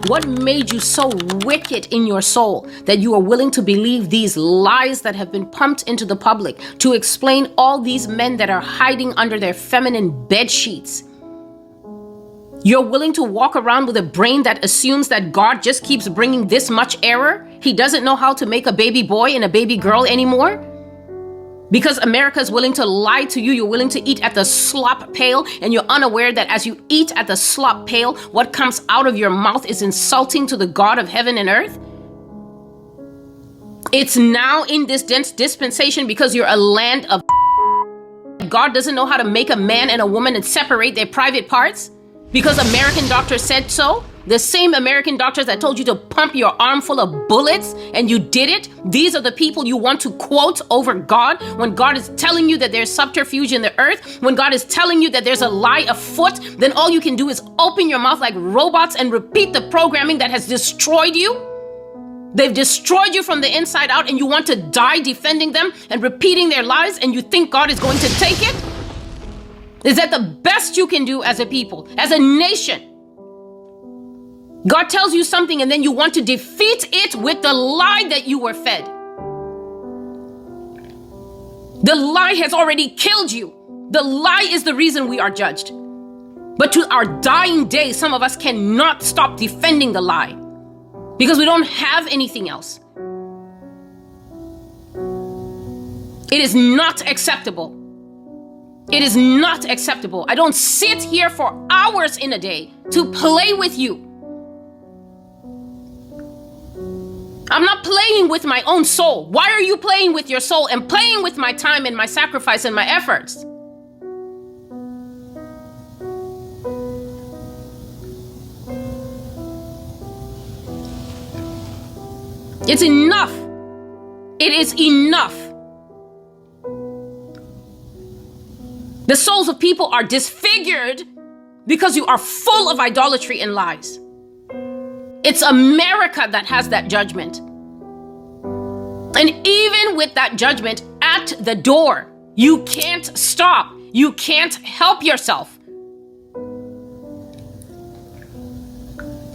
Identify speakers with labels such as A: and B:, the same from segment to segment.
A: What made you so wicked in your soul that you are willing to believe these lies that have been pumped into the public to explain all these men that are hiding under their feminine bed sheets? You're willing to walk around with a brain that assumes that God just keeps bringing this much error? He doesn't know how to make a baby boy and a baby girl anymore? Because America is willing to lie to you, you're willing to eat at the slop pail, and you're unaware that as you eat at the slop pail, what comes out of your mouth is insulting to the God of heaven and earth? It's now in this dispensation because you're a land of God doesn't know how to make a man and a woman and separate their private parts? Because American doctors said so? The same American doctors that told you to pump your arm full of bullets and you did it? These are the people you want to quote over God when God is telling you that there's subterfuge in the earth, when God is telling you that there's a lie afoot. Then all you can do is open your mouth like robots and repeat the programming that has destroyed you. They've destroyed you from the inside out, and you want to die defending them and repeating their lies, and you think God is going to take it? Is that the best you can do as a people, as a nation? God tells you something and then you want to defeat it with the lie that you were fed. The lie has already killed you. The lie is the reason we are judged. But to our dying day, some of us cannot stop defending the lie because we don't have anything else. It is not acceptable. It is not acceptable. I don't sit here for hours in a day to play with you. I'm not playing with my own soul. Why are you playing with your soul and playing with my time and my sacrifice and my efforts? It's enough. It is enough. The souls of people are disfigured because you are full of idolatry and lies. It's America that has that judgment. And even with that judgment at the door, you can't stop. You can't help yourself.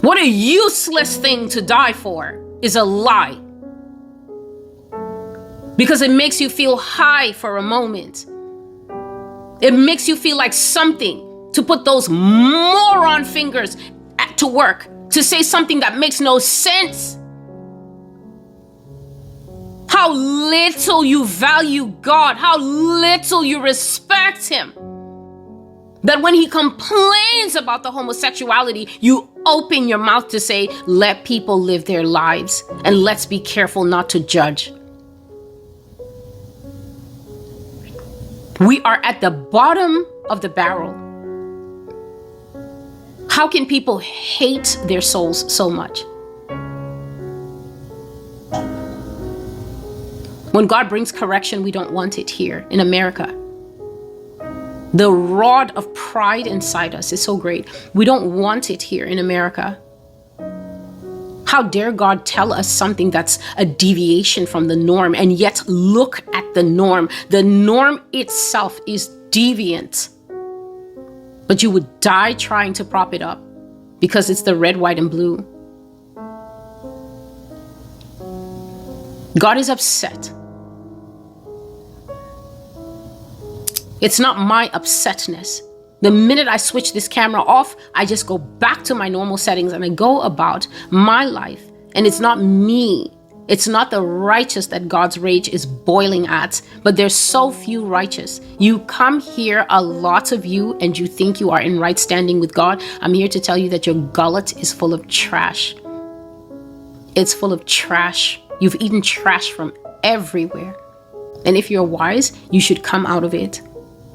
A: What a useless thing to die for is a lie. Because it makes you feel high for a moment. It makes you feel like something to put those moron fingers to work. To say something that makes no sense. How little you value God. How little you respect Him. That when He complains about the homosexuality, you open your mouth to say, let people live their lives and let's be careful not to judge. We are at the bottom of the barrel. How can people hate their souls so much? When God brings correction, we don't want it here in America. The rod of pride inside us is so great. We don't want it here in America. How dare God tell us something that's a deviation from the norm, and yet look at the norm. The norm itself is deviant. But you would die trying to prop it up because it's the red, white, and blue. God is upset. It's not my upsetness. The minute I switch this camera off, I just go back to my normal settings and I go about my life. And it's not me. It's not the righteous that God's rage is boiling at, but there's so few righteous. You come here, a lot of you, and you think you are in right standing with God. I'm here to tell you that your gullet is full of trash. It's full of trash. You've eaten trash from everywhere. And if you're wise, you should come out of it.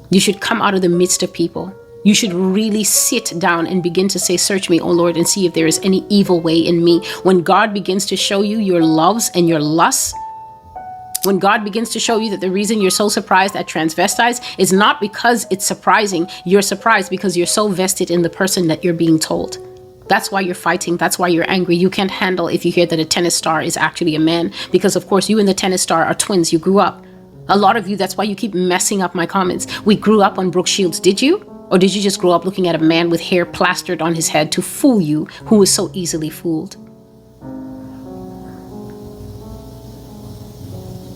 A: You should come out of the midst of people. You should really sit down and begin to say, search me, O Lord, and see if there is any evil way in me. When God begins to show you your loves and your lusts, when God begins to show you that the reason you're so surprised at transvestites is not because it's surprising. You're surprised because you're so vested in the person that you're being told. That's why you're fighting. That's why you're angry. You can't handle if you hear that a tennis star is actually a man, because of course you and the tennis star are twins. You grew up. A lot of you, that's why you keep messing up my comments. We grew up on Brooke Shields. Did you? Or did you just grow up looking at a man with hair plastered on his head to fool you, who is so easily fooled?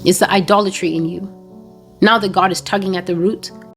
A: It's the idolatry in you. Now that God is tugging at the root,